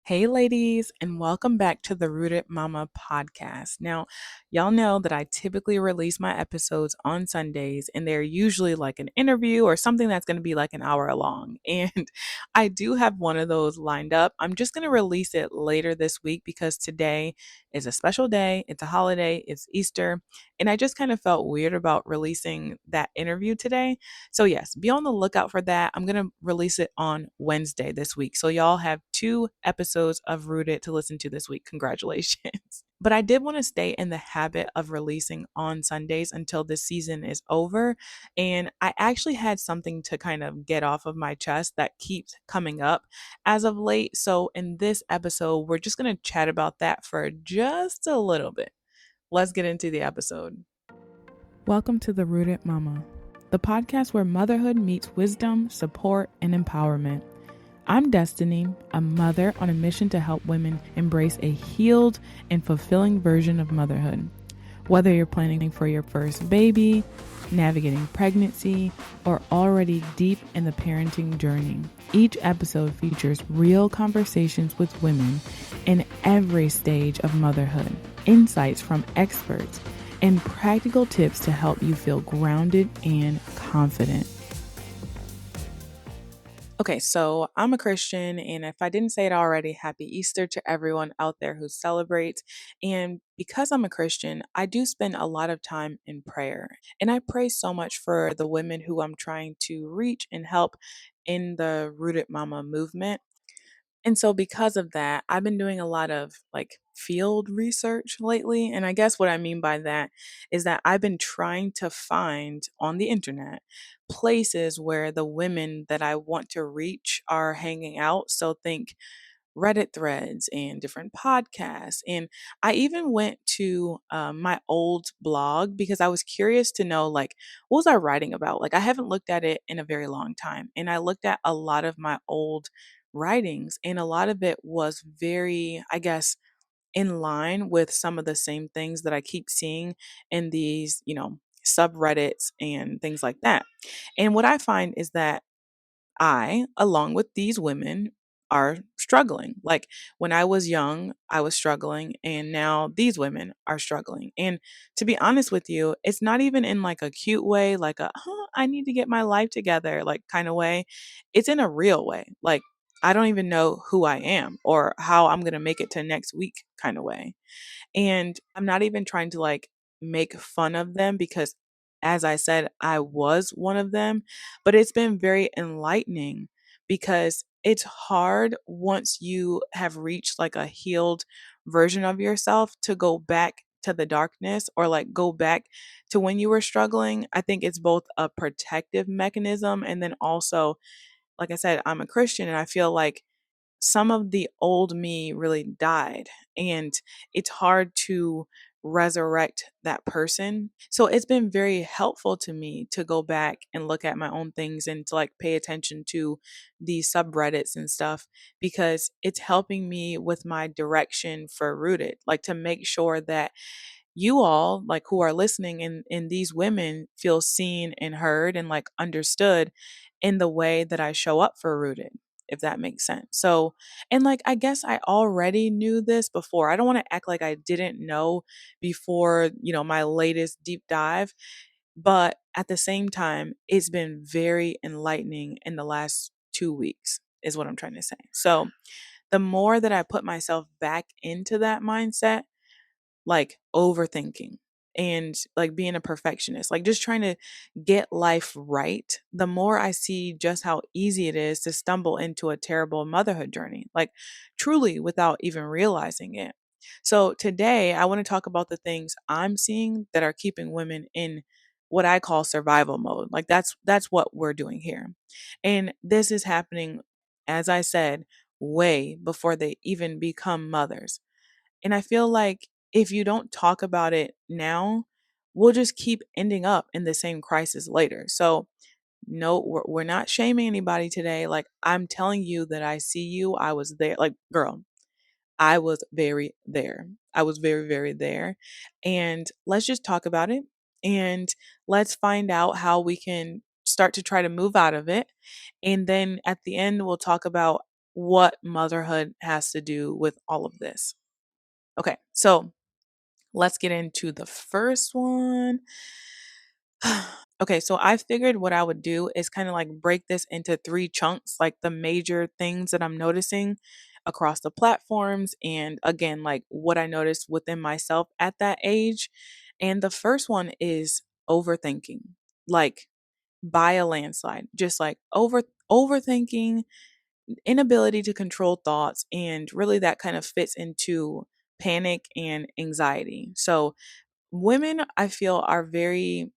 Hey, ladies, and welcome back to the Rooted Mama podcast. Now, y'all know that I typically release my episodes on Sundays, and they're usually like an interview or something that's going to be like an hour long. And I do have one of those lined up. I'm just going to release it later this week because today is a special day. It's a holiday, it's Easter, and I just kind of felt weird about releasing that interview today. So, yes, be on the lookout for that. I'm going to release it on Wednesday this week. So, y'all have two episodes of Rooted to listen to this week. Congratulations. But I did want to stay in the habit of releasing on Sundays until this season is over. And I actually had something to kind of get off of my chest that keeps coming up as of late. So, in this episode, we're just going to chat about that for just a little bit. Let's get into the episode. Welcome to the Rooted Mama, the podcast where motherhood meets wisdom, support, and empowerment. I'm Destynie, a mother on a mission to help women embrace a healed and fulfilling version of motherhood. Whether you're planning for your first baby, navigating pregnancy, or already deep in the parenting journey, each episode features real conversations with women in every stage of motherhood, insights from experts, and practical tips to help you feel grounded and confident. Okay, so I'm a Christian, and if I didn't say it already, happy Easter to everyone out there who celebrates. And because I'm a Christian, I do spend a lot of time in prayer. And I pray so much for the women who I'm trying to reach and help in the Rooted Mama movement. And so because of that, I've been doing a lot of like field research lately. And I guess what I mean by that is that I've been trying to find on the internet places where the women that I want to reach are hanging out. So think Reddit threads and different podcasts. And I even went to my old blog because I was curious to know, like, what was I writing about? Like, I haven't looked at it in a very long time. And I looked at a lot of my old writings, and a lot of it was very, I guess, in line with some of the same things that I keep seeing in these, subreddits and things like that. And what I find is that I, along with these women, are struggling. Like when I was young, I was struggling, and now these women are struggling. And to be honest with you, it's not even in like a cute way, like I need to get my life together, like kind of way. It's in a real way. Like, I don't even know who I am or how I'm going to make it to next week kind of way. And I'm not even trying to like make fun of them because, as I said, I was one of them, but it's been very enlightening because it's hard once you have reached like a healed version of yourself to go back to the darkness or like go back to when you were struggling. I think it's both a protective mechanism and then also, like I said, I'm a Christian and I feel like some of the old me really died and it's hard to resurrect that person. So it's been very helpful to me to go back and look at my own things and to like pay attention to these subreddits and stuff because it's helping me with my direction for Rooted, like to make sure that you all like who are listening and these women feel seen and heard and like understood in the way that I show up for Rooted, if that makes sense. So, and like I guess I already knew this before. I don't want to act like I didn't know before, my latest deep dive, but at the same time, it's been very enlightening in the last 2 weeks is what I'm trying to say. So, the more that I put myself back into that mindset, like overthinking and like being a perfectionist, like just trying to get life right, the more I see just how easy it is to stumble into a terrible motherhood journey, like truly without even realizing it. So today I want to talk about the things I'm seeing that are keeping women in what I call survival mode. Like that's what we're doing here. And this is happening, as I said, way before they even become mothers. And I feel like if you don't talk about it now, we'll just keep ending up in the same crisis later. So, no, we're not shaming anybody today. Like, I'm telling you that I see you. I was there. Like, girl, I was very there. I was very, very there. And let's just talk about it and let's find out how we can start to try to move out of it. And then at the end, we'll talk about what motherhood has to do with all of this. Okay, so let's get into the first one. Okay, so I figured what I would do is kind of like break this into three chunks, like the major things that I'm noticing across the platforms, and again, like what I noticed within myself at that age. And the first one is overthinking, like by a landslide, just like overthinking, inability to control thoughts, and really that kind of fits into panic and anxiety. So women, I feel, are very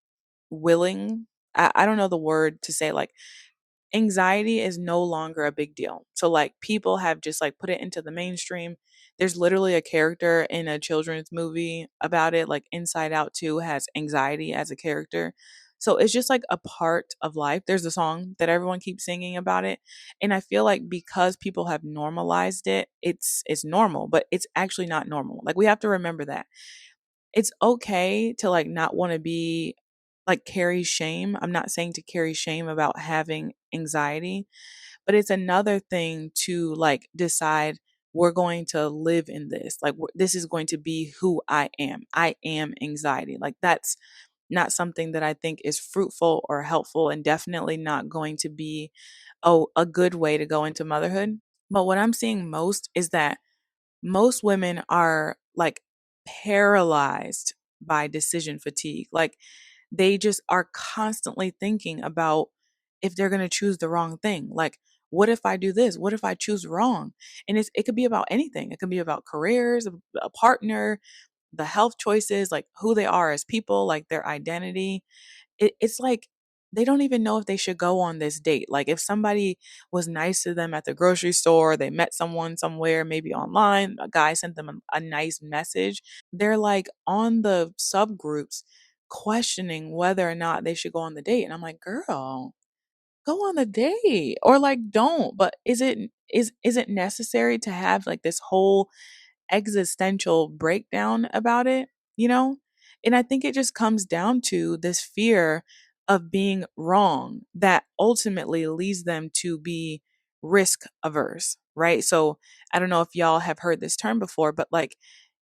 willing. I don't know the word to say, like, anxiety is no longer a big deal. So like people have just like put it into the mainstream. There's literally a character in a children's movie about it, like Inside Out 2 has anxiety as a character. So it's just like a part of life. There's a song that everyone keeps singing about it. And I feel like because people have normalized it, it's normal, but it's actually not normal. Like we have to remember that it's okay to like not want to be like carry shame. I'm not saying to carry shame about having anxiety, but it's another thing to like decide we're going to live in this. Like this is going to be who I am. I am anxiety. Like that's not something that I think is fruitful or helpful, and definitely not going to be a good way to go into motherhood. But what I'm seeing most is that most women are like paralyzed by decision fatigue. Like they just are constantly thinking about if they're going to choose the wrong thing. Like, what if I do this? What if I choose wrong? And it could be about anything. It could be about careers, a partner, the health choices, like who they are as people, like their identity. It's like they don't even know if they should go on this date. Like if somebody was nice to them at the grocery store, they met someone somewhere, maybe online, a guy sent them a nice message. They're like on the subgroups questioning whether or not they should go on the date. And I'm like, girl, go on the date or like don't. But is it necessary to have like this whole existential breakdown about it, you know? And I think it just comes down to this fear of being wrong that ultimately leads them to be risk averse, right? So I don't know if y'all have heard this term before, but like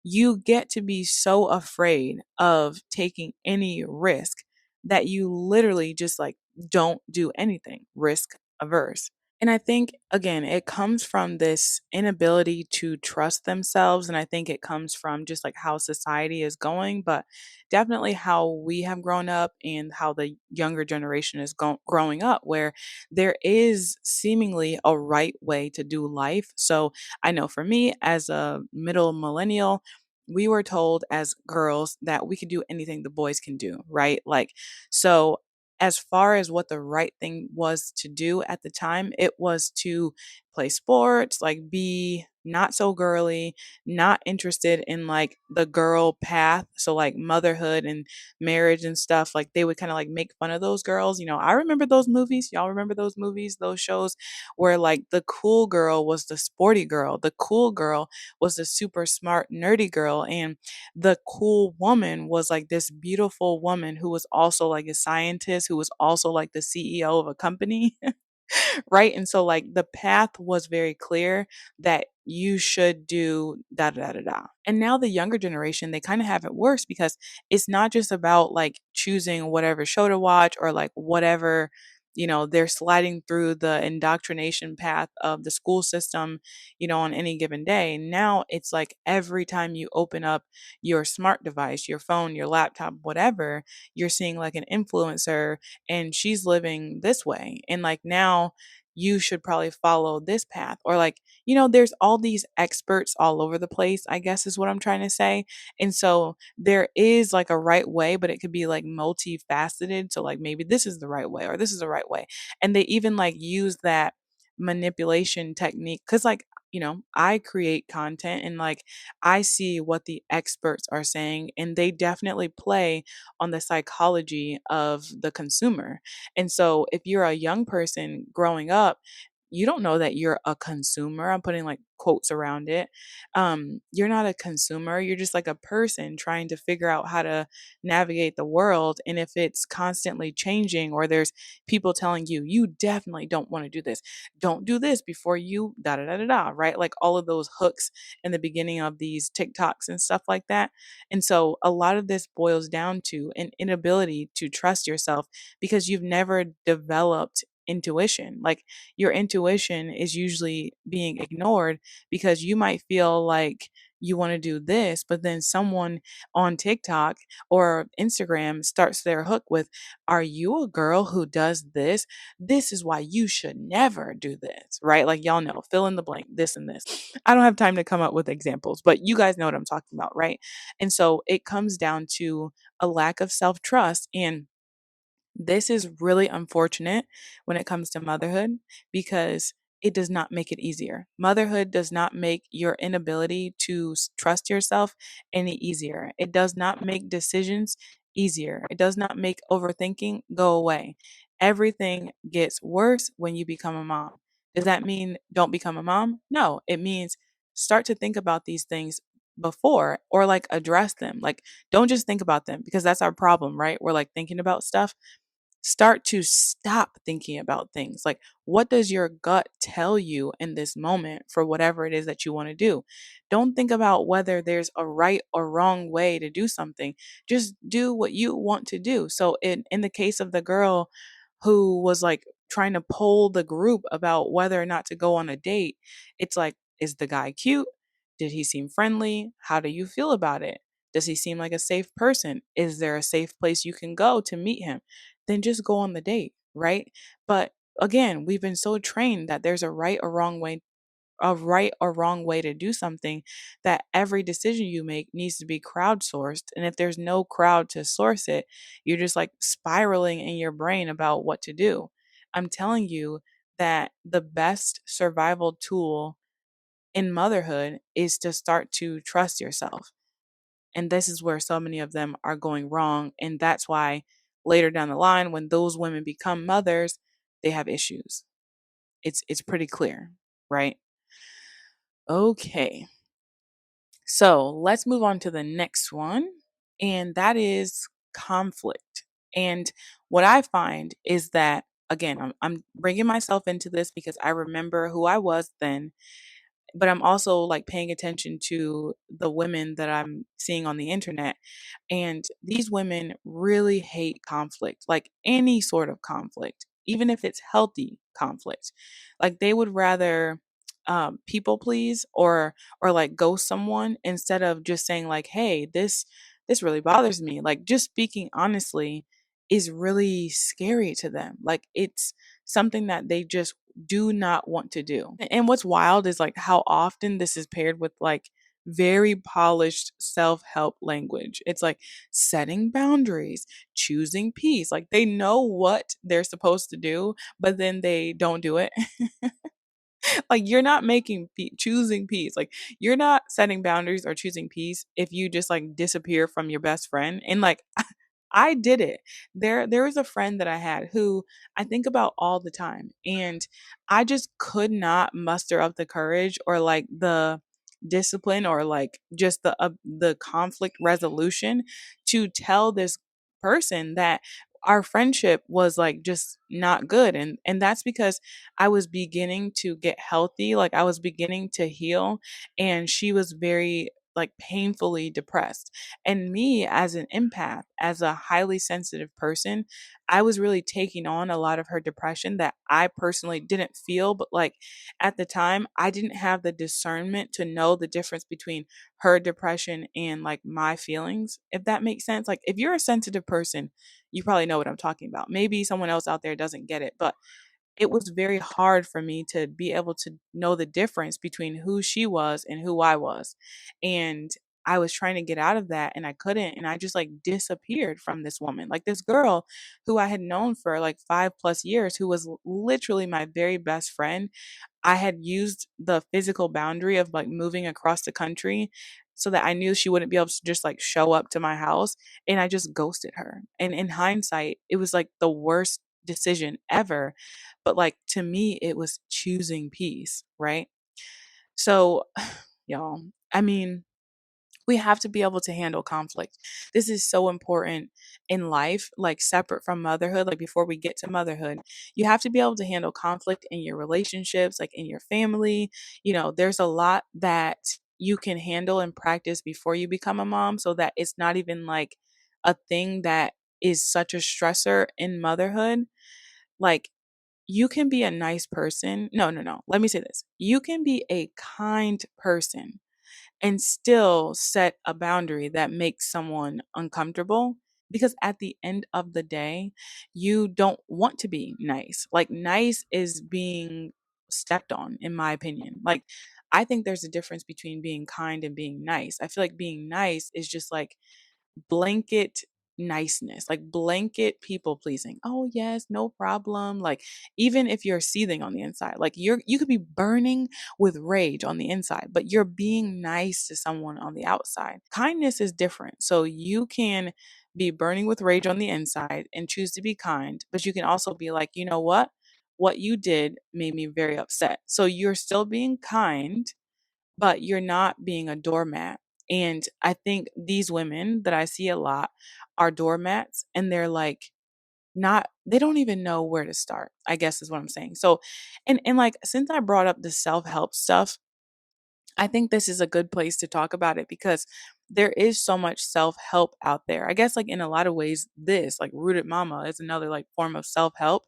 you get to be so afraid of taking any risk that you literally just like don't do anything, risk averse. And I think, again, it comes from this inability to trust themselves. And I think it comes from just like how society is going, but definitely how we have grown up and how the younger generation is growing up, where there is seemingly a right way to do life. So I know for me, as a middle millennial, we were told as girls that we could do anything the boys can do, right? Like, so as far as what the right thing was to do at the time, it was to play sports, like be not so girly, not interested in like the girl path. So like motherhood and marriage and stuff, like they would kind of like make fun of those girls. You know, I remember those movies. Y'all remember those movies, those shows where like the cool girl was the sporty girl, the cool girl was the super smart nerdy girl, and the cool woman was like this beautiful woman who was also like a scientist, who was also like the CEO of a company. Right? And so like the path was very clear that you should do da da da da da. And now the younger generation, they kind of have it worse because it's not just about like choosing whatever show to watch or like whatever, they're sliding through the indoctrination path of the school system, on any given day. Now it's like every time you open up your smart device, your phone, your laptop, whatever, you're seeing like an influencer and she's living this way. And like now you should probably follow this path. Or like, there's all these experts all over the place, I guess is what I'm trying to say. And so there is like a right way, but it could be like multifaceted. So like maybe this is the right way or this is the right way. And they even like use that manipulation technique because like I create content and like I see what the experts are saying, and they definitely play on the psychology of the consumer. And so if you're a young person growing up, you don't know that you're a consumer. I'm putting like quotes around it. You're not a consumer. You're just like a person trying to figure out how to navigate the world. And if it's constantly changing, or there's people telling you, you definitely don't want to do this, don't do this before you da da da da da, right? Like all of those hooks in the beginning of these TikToks and stuff like that. And so a lot of this boils down to an inability to trust yourself because you've never developed intuition. Like your intuition is usually being ignored because you might feel like you want to do this, but then someone on TikTok or Instagram starts their hook with, are you a girl who does this? This is why you should never do this, right? Like, y'all know, fill in the blank, this and this. I don't have time to come up with examples, but you guys know what I'm talking about, right? And so it comes down to a lack of self trust. And this is really unfortunate when it comes to motherhood because it does not make it easier. Motherhood does not make your inability to trust yourself any easier. It does not make decisions easier. It does not make overthinking go away. Everything gets worse when you become a mom. Does that mean don't become a mom? No, it means start to think about these things before, or like address them. Like, don't just think about them, because that's our problem, right? We're like thinking about stuff. Start to stop thinking about things. Like, what does your gut tell you in this moment for whatever it is that you want to do? Don't think about whether there's a right or wrong way to do something. Just do what you want to do. So in the case of the girl who was like trying to poll the group about whether or not to go on a date, it's like, is the guy cute? Did he seem friendly? How do you feel about it? Does he seem like a safe person? Is there a safe place you can go to meet him? Then just go on the date, right? But again, we've been so trained that there's a right or wrong way to do something, that every decision you make needs to be crowdsourced. And if there's no crowd to source it, you're just like spiraling in your brain about what to do. I'm telling you that the best survival tool in motherhood is to start to trust yourself. And this is where so many of them are going wrong. And that's why later down the line, when those women become mothers, they have issues. It's pretty clear, right? Okay. So let's move on to the next one. And that is conflict. And what I find is that, again, I'm bringing myself into this because I remember who I was then, but I'm also like paying attention to the women that I'm seeing on the internet. And these women really hate conflict, like any sort of conflict, even if it's healthy conflict. Like they would rather people please, or like ghost someone instead of just saying like, hey, this really bothers me. Like just speaking honestly is really scary to them. Like it's something that they just do not want to do. And what's wild is like how often this is paired with like very polished self-help language. It's like setting boundaries, choosing peace. Like they know what they're supposed to do, but then they don't do it. Like you're not choosing peace. Like you're not setting boundaries or choosing peace if you just like disappear from your best friend. And like I did it. There was a friend that I had who I think about all the time, and I just could not muster up the courage or like the discipline or like just the conflict resolution to tell this person that our friendship was like just not good. And that's because I was beginning to get healthy, like I was beginning to heal, and she was very like painfully depressed. And me as an empath, as a highly sensitive person, I was really taking on a lot of her depression that I personally didn't feel. But like at the time, I didn't have the discernment to know the difference between her depression and like my feelings, if that makes sense. Like if you're a sensitive person, you probably know what I'm talking about. Maybe someone else out there doesn't get it, but it was very hard for me to be able to know the difference between who she was and who I was. And I was trying to get out of that and I couldn't. And I just like disappeared from this woman, like this girl who I had known for like 5+ years, who was literally my very best friend. I had used the physical boundary of like moving across the country so that I knew she wouldn't be able to just like show up to my house. And I just ghosted her. And in hindsight, it was like the worst decision ever. But like to me, it was choosing peace, right? So, y'all, I mean, we have to be able to handle conflict. This is so important in life, like separate from motherhood, like before we get to motherhood. You have to be able to handle conflict in your relationships, like in your family. There's a lot that you can handle and practice before you become a mom so that it's not even like a thing that is such a stressor in motherhood. Like, you can be a nice person. No, no, no. Let me say this. You can be a kind person and still set a boundary that makes someone uncomfortable, because at the end of the day, you don't want to be nice. Like, nice is being stepped on, in my opinion. Like, I think there's a difference between being kind and being nice. I feel like being nice is just like blanket niceness, like blanket people pleasing. Oh yes, no problem. Like, even if you're seething on the inside, like you could be burning with rage on the inside, but you're being nice to someone on the outside. Kindness is different. So you can be burning with rage on the inside and choose to be kind, but you can also be like, you know what you did made me very upset. So you're still being kind, but you're not being a doormat. And I think these women that I see a lot are doormats, and they're like, not, they don't even know where to start, I guess is what I'm saying. So, and like, since I brought up the self-help stuff, I think this is a good place to talk about it because there is so much self-help out there. I guess like in a lot of ways, this like Rooted Mama is another like form of self-help.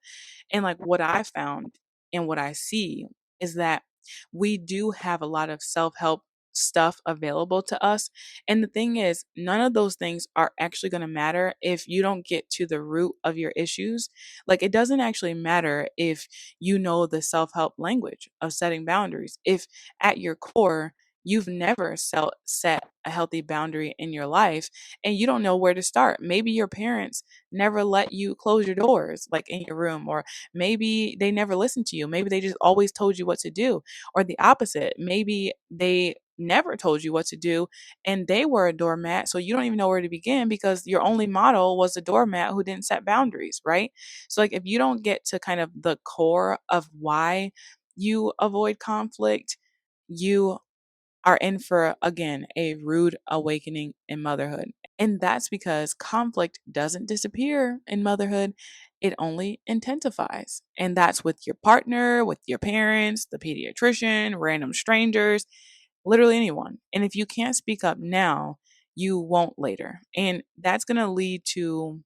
And like what I found and what I see is that we do have a lot of self-help stuff available to us. And the thing is, none of those things are actually going to matter if you don't get to the root of your issues. Like, it doesn't actually matter if you know the self-help language of setting boundaries. If at your core, you've never set a healthy boundary in your life and you don't know where to start. Maybe your parents never let you close your doors, like in your room, or maybe they never listened to you. Maybe they just always told you what to do, or the opposite. Maybe they never told you what to do and they were a doormat. So you don't even know where to begin because your only model was a doormat who didn't set boundaries, right? So, like, if you don't get to kind of the core of why you avoid conflict, you are in for, again, a rude awakening in motherhood. And that's because conflict doesn't disappear in motherhood, it only intensifies. And that's with your partner, with your parents, the pediatrician, random strangers, literally anyone. And if you can't speak up now, you won't later. And that's going to lead to,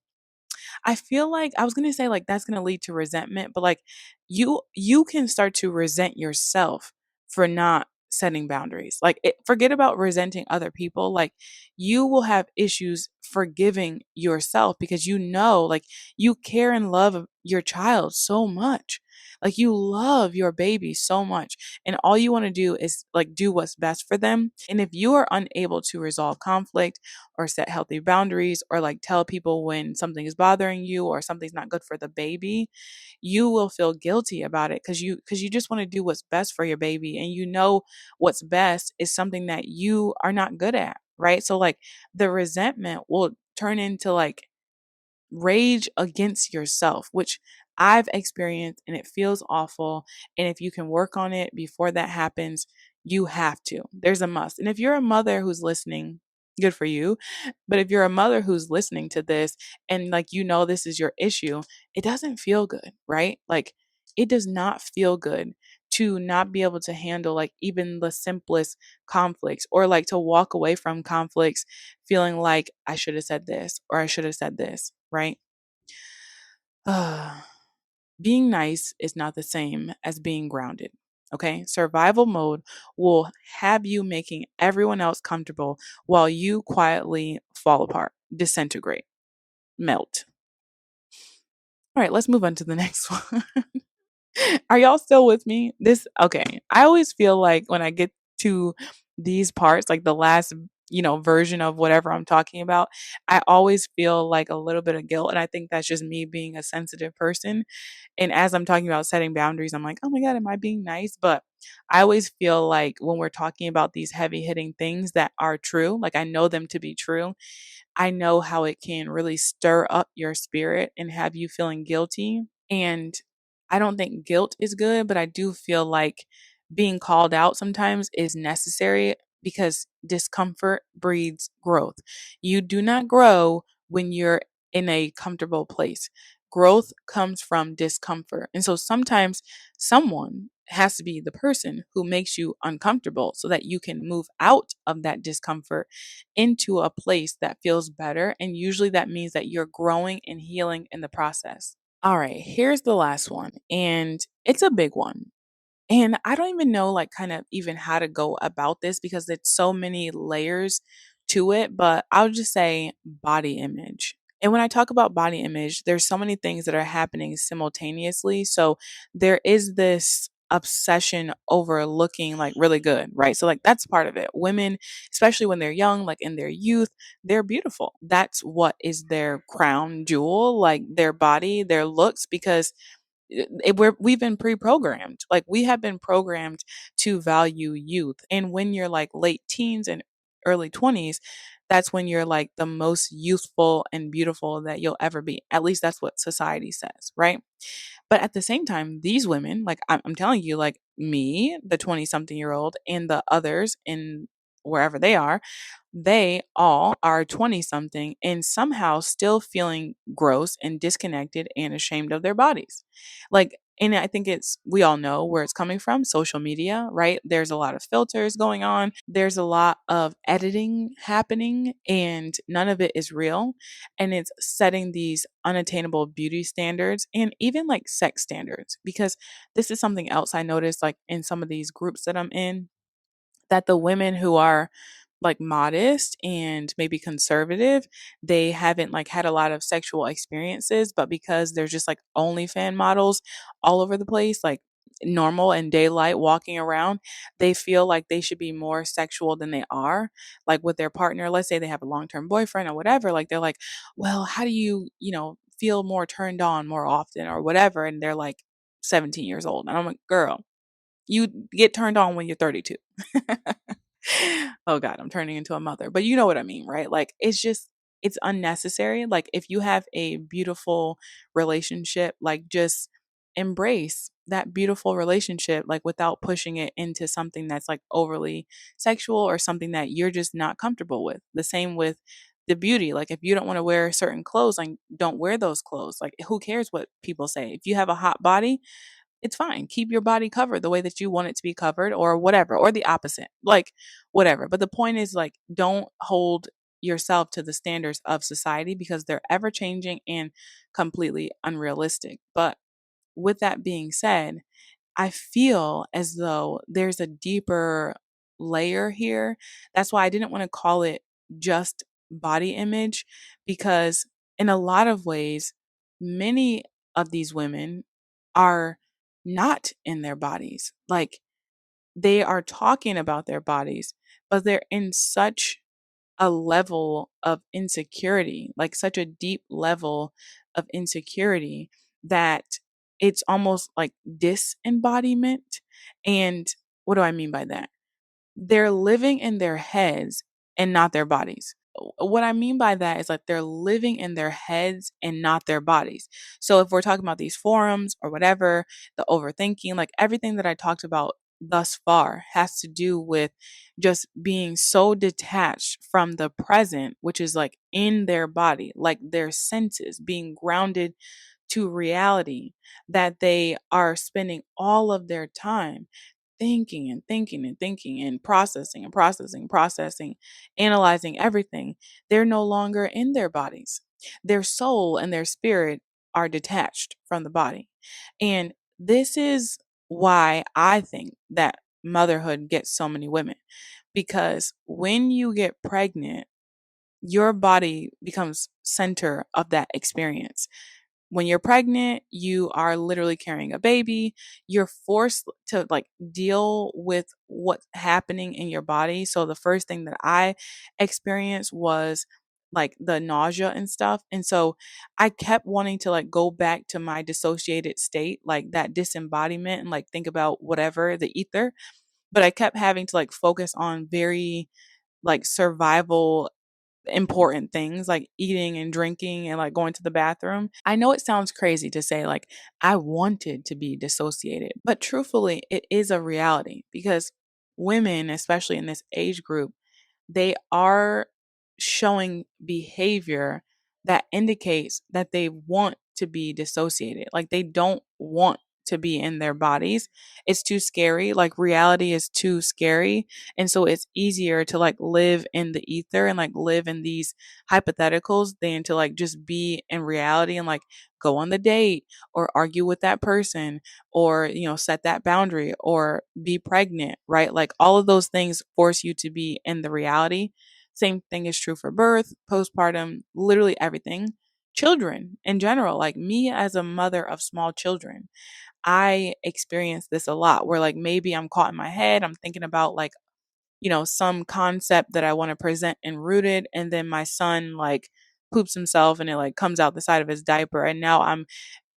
I feel like I was gonna say like that's gonna lead to resentment, but like you can start to resent yourself for not setting boundaries. Like, forget about resenting other people. Like, you will have issues forgiving yourself because you know, like, you care and love your child so much. Like, you love your baby so much, and all you want to do is like do what's best for them. And if you are unable to resolve conflict or set healthy boundaries or like tell people when something is bothering you or something's not good for the baby, you will feel guilty about it because you just want to do what's best for your baby, and you know what's best is something that you are not good at, right? So like the resentment will turn into like rage against yourself, which I've experienced and it feels awful. And if you can work on it before that happens, you have to. There's a must. And if you're a mother who's listening, good for you. But if you're a mother who's listening to this and like this is your issue, it doesn't feel good, right? Like, it does not feel good to not be able to handle like even the simplest conflicts, or like to walk away from conflicts feeling like I should have said this or I should have said this, right? Being nice is not the same as being grounded. Okay. Survival mode will have you making everyone else comfortable while you quietly fall apart, disintegrate, melt. All right, let's move on to the next one. Are y'all still with me? Okay. I always feel like when I get to these parts, like the last, version of whatever I'm talking about, I always feel like a little bit of guilt. And I think that's just me being a sensitive person. And as I'm talking about setting boundaries, I'm like, oh my God, am I being nice? But I always feel like when we're talking about these heavy hitting things that are true, like I know them to be true, I know how it can really stir up your spirit and have you feeling guilty. And I don't think guilt is good, but I do feel like being called out sometimes is necessary because discomfort breeds growth. You do not grow when you're in a comfortable place. Growth comes from discomfort. And so sometimes someone has to be the person who makes you uncomfortable so that you can move out of that discomfort into a place that feels better. And usually that means that you're growing and healing in the process. All right, here's the last one, and it's a big one. And I don't even know, like, kind of even how to go about this because it's so many layers to it, but I'll just say body image. And when I talk about body image, there's so many things that are happening simultaneously. So there is this obsession over looking like really good, right? So, like, that's part of it. Women, especially when they're young, like in their youth, they're beautiful. That's what is their crown jewel, like their body, their looks, because we've been pre-programmed. Like we have been programmed to value youth. And when you're like late teens and early 20s, that's when you're like the most youthful and beautiful that you'll ever be. At least that's what society says, right? But at the same time, these women, like I'm telling you, like me, the 20 something year old, and the others in wherever they all are 20 something and somehow still feeling gross and disconnected and ashamed of their bodies. Like, and I think we all know where it's coming from, social media, right? There's a lot of filters going on. There's a lot of editing happening and none of it is real. And it's setting these unattainable beauty standards and even like sex standards. Because this is something else I noticed like in some of these groups that I'm in, that the women who are like modest and maybe conservative, they haven't like had a lot of sexual experiences, but because there's just like OnlyFan models all over the place, like normal and daylight walking around, they feel like they should be more sexual than they are, like with their partner. Let's say they have a long-term boyfriend or whatever, like they're like, well, how do you feel more turned on more often or whatever? And they're like 17 years old. And I'm like, girl, you get turned on when you're 32. Oh God, I'm turning into a mother. But you know what I mean, right? Like it's unnecessary. Like if you have a beautiful relationship, like just embrace that beautiful relationship like without pushing it into something that's like overly sexual or something that you're just not comfortable with. The same with the beauty. Like if you don't want to wear certain clothes, like don't wear those clothes. Like who cares what people say? If you have a hot body, it's fine. Keep your body covered the way that you want it to be covered or whatever, or the opposite, like whatever. But the point is, like, don't hold yourself to the standards of society because they're ever changing and completely unrealistic. But with that being said, I feel as though there's a deeper layer here. That's why I didn't want to call it just body image, because in a lot of ways, many of these women are not in their bodies. Like they are talking about their bodies, but they're in such a level of insecurity, like such a deep level of insecurity that it's almost like disembodiment. And what do I mean by that? They're living in their heads and not their bodies. What I mean by that is like they're living in their heads and not their bodies. So if we're talking about these forums or whatever, the overthinking, like everything that I talked about thus far has to do with just being so detached from the present, which is like in their body, like their senses being grounded to reality, that they are spending all of their time thinking and thinking and thinking and processing and processing, processing, analyzing everything. They're no longer in their bodies. Their soul and their spirit are detached from the body. And this is why I think that motherhood gets so many women, because when you get pregnant, your body becomes center of that experience. When you're pregnant, you are literally carrying a baby. You're forced to like deal with what's happening in your body. So the first thing that I experienced was like the nausea and stuff. And so I kept wanting to like go back to my dissociated state, like that disembodiment, and like think about whatever, the ether. But I kept having to like focus on very like survival important things like eating and drinking and like going to the bathroom. I know it sounds crazy to say like I wanted to be dissociated, but truthfully, it is a reality because women, especially in this age group, they are showing behavior that indicates that they want to be dissociated. Like they don't want to be in their bodies. It's too scary. Like reality is too scary. And so it's easier to like live in the ether and like live in these hypotheticals than to like just be in reality and like go on the date or argue with that person or, set that boundary or be pregnant, right? Like all of those things force you to be in the reality. Same thing is true for birth, postpartum, literally everything. Children in general, like me as a mother of small children, I experience this a lot where like maybe I'm caught in my head, I'm thinking about like, some concept that I want to present and rooted, and then my son like poops himself and it like comes out the side of his diaper and now I'm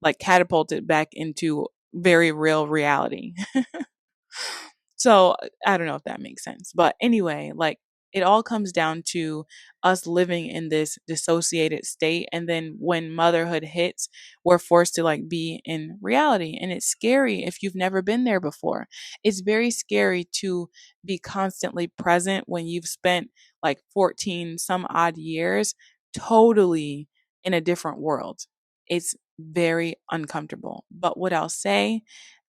like catapulted back into very real reality. So I don't know if that makes sense. But anyway, like it all comes down to us living in this dissociated state. And then when motherhood hits, we're forced to like be in reality. And it's scary if you've never been there before. It's very scary to be constantly present when you've spent like 14 some odd years totally in a different world. It's very uncomfortable. But what I'll say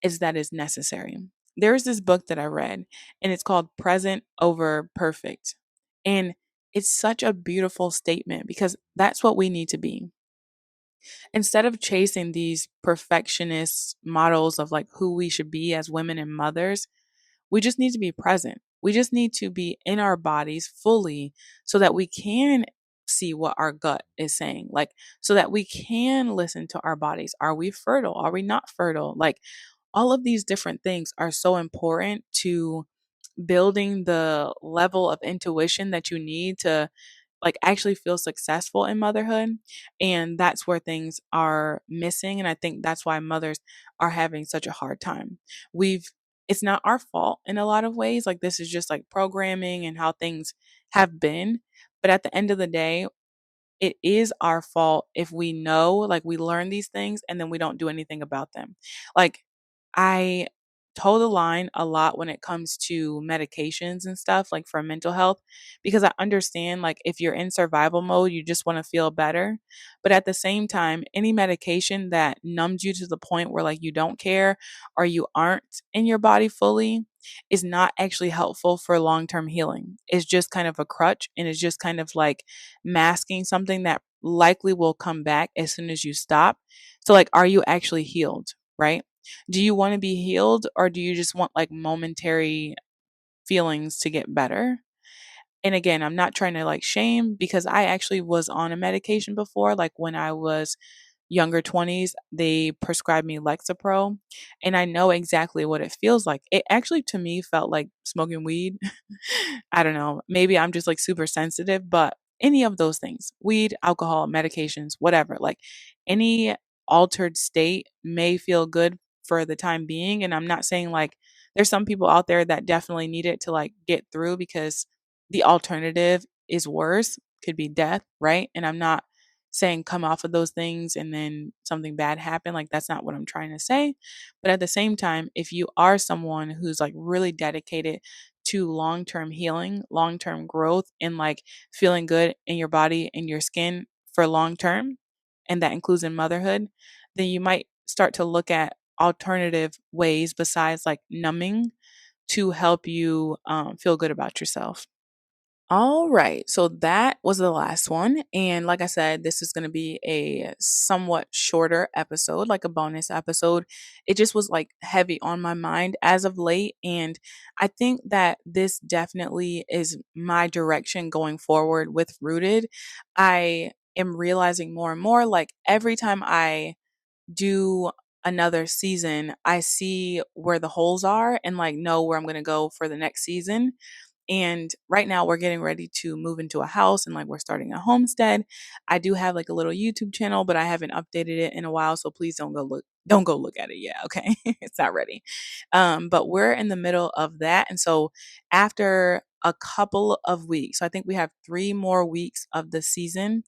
is that is necessary. There's this book that I read, and it's called Present Over Perfect. And it's such a beautiful statement because that's what we need to be. Instead of chasing these perfectionist models of like who we should be as women and mothers, we just need to be present. We just need to be in our bodies fully so that we can see what our gut is saying, like, so that we can listen to our bodies. Are we fertile? Are we not fertile? Like, all of these different things are so important to building the level of intuition that you need to like actually feel successful in motherhood. And that's where things are missing. And I think that's why mothers are having such a hard time. We've, it's not our fault in a lot of ways. Like this is just like programming and how things have been. But at the end of the day, it is our fault if we know, like we learn these things and then we don't do anything about them. Like I toe the line a lot when it comes to medications and stuff, like for mental health, because I understand like if you're in survival mode, you just want to feel better. But at the same time, any medication that numbs you to the point where like you don't care or you aren't in your body fully is not actually helpful for long term healing. It's just kind of a crutch and it's just kind of like masking something that likely will come back as soon as you stop. So, like, are you actually healed, right? Do you want to be healed or do you just want like momentary feelings to get better? And again, I'm not trying to like shame because I actually was on a medication before. Like when I was younger 20s, they prescribed me Lexapro and I know exactly what it feels like. It actually to me felt like smoking weed. I don't know. Maybe I'm just like super sensitive, but any of those things, weed, alcohol, medications, whatever, like any altered state may feel good for the time being. And I'm not saying like there's some people out there that definitely need it to like get through because the alternative is worse, could be death, right? And I'm not saying come off of those things and then something bad happen. Like that's not what I'm trying to say. But at the same time, if you are someone who's like really dedicated to long-term healing, long-term growth and like feeling good in your body and your skin for long term, and that includes in motherhood, then you might start to look at alternative ways besides like numbing to help you feel good about yourself. All right. So that was the last one. And like I said, this is going to be a somewhat shorter episode, like a bonus episode. It just was like heavy on my mind as of late. And I think that this definitely is my direction going forward with Rooted. I am realizing more and more like every time I do another season, I see where the holes are and like know where I'm going to go for the next season. And right now we're getting ready to move into a house and like we're starting a homestead. I do have like a little YouTube channel, but I haven't updated it in a while, so please don't go look at it yet, okay? It's not ready. But we're in the middle of that. And so after a couple of weeks. So I think we have 3 more weeks of the season.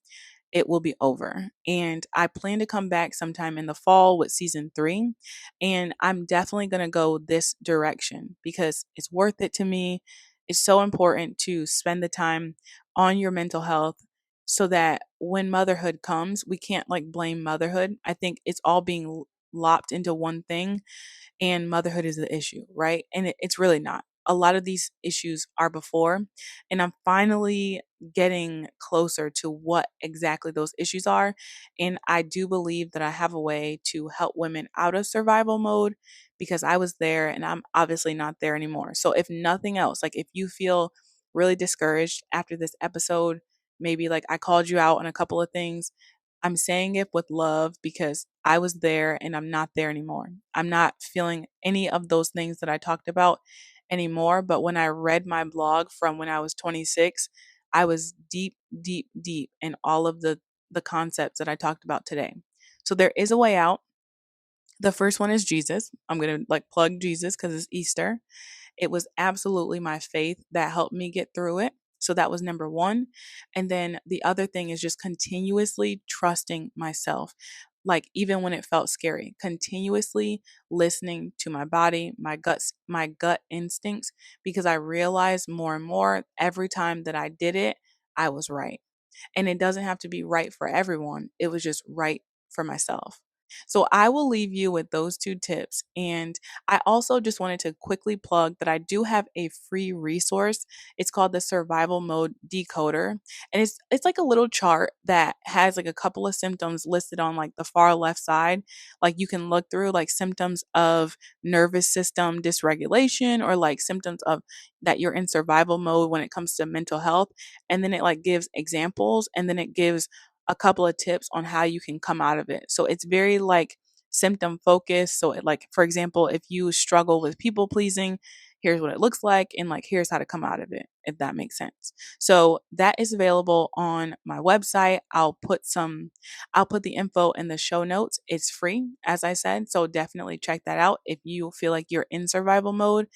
It will be over. And I plan to come back sometime in the fall with season 3. And I'm definitely going to go this direction because it's worth it to me. It's so important to spend the time on your mental health so that when motherhood comes, we can't like blame motherhood. I think it's all being lopped into one thing and motherhood is the issue, right? And it's really not. A lot of these issues are before, and I'm finally getting closer to what exactly those issues are. And I do believe that I have a way to help women out of survival mode because I was there and I'm obviously not there anymore. So, if nothing else, like if you feel really discouraged after this episode, maybe like I called you out on a couple of things, I'm saying it with love because I was there and I'm not there anymore. I'm not feeling any of those things that I talked about anymore. But when I read my blog from when I was 26, I was deep, deep, deep in all of the concepts that I talked about today. So there is a way out. The first one is Jesus. I'm going to like plug Jesus because it's Easter. It was absolutely my faith that helped me get through it. So that was number one. And then the other thing is just continuously trusting myself. Like even when it felt scary, continuously listening to my body, my gut instincts, because I realized more and more every time that I did it, I was right. And it doesn't have to be right for everyone. It was just right for myself. So I will leave you with those 2 tips. And I also just wanted to quickly plug that I do have a free resource. It's called the Survival Mode Decoder. And it's like a little chart that has like a couple of symptoms listed on like the far left side. Like you can look through like symptoms of nervous system dysregulation or like symptoms of that you're in survival mode when it comes to mental health. And then it like gives examples and then it gives a couple of tips on how you can come out of it. So it's very like symptom focused. So it, like for example, if you struggle with people pleasing, here's what it looks like and like here's how to come out of it, if that makes sense. So that is available on my website. I'll put the info in the show notes. It's free, as I said, so definitely check that out if you feel like you're in survival mode.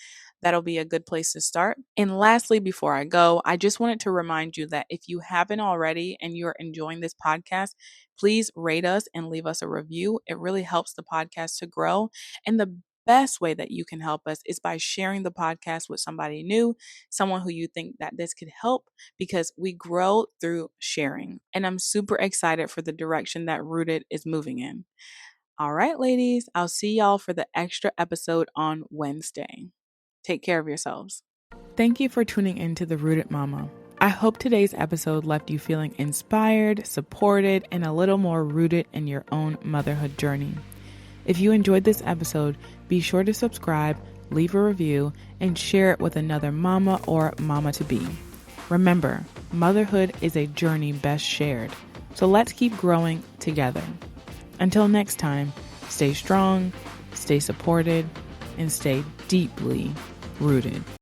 That'll be a good place to start. And lastly, before I go, I just wanted to remind you that if you haven't already and you're enjoying this podcast, please rate us and leave us a review. It really helps the podcast to grow. And the best way that you can help us is by sharing the podcast with somebody new, someone who you think that this could help, because we grow through sharing. And I'm super excited for the direction that Rooted is moving in. All right, ladies, I'll see y'all for the extra episode on Wednesday. Take care of yourselves. Thank you for tuning in to The Rooted Mama. I hope today's episode left you feeling inspired, supported, and a little more rooted in your own motherhood journey. If you enjoyed this episode, be sure to subscribe, leave a review, and share it with another mama or mama-to-be. Remember, motherhood is a journey best shared, so let's keep growing together. Until next time, stay strong, stay supported, and stay deeply rooted.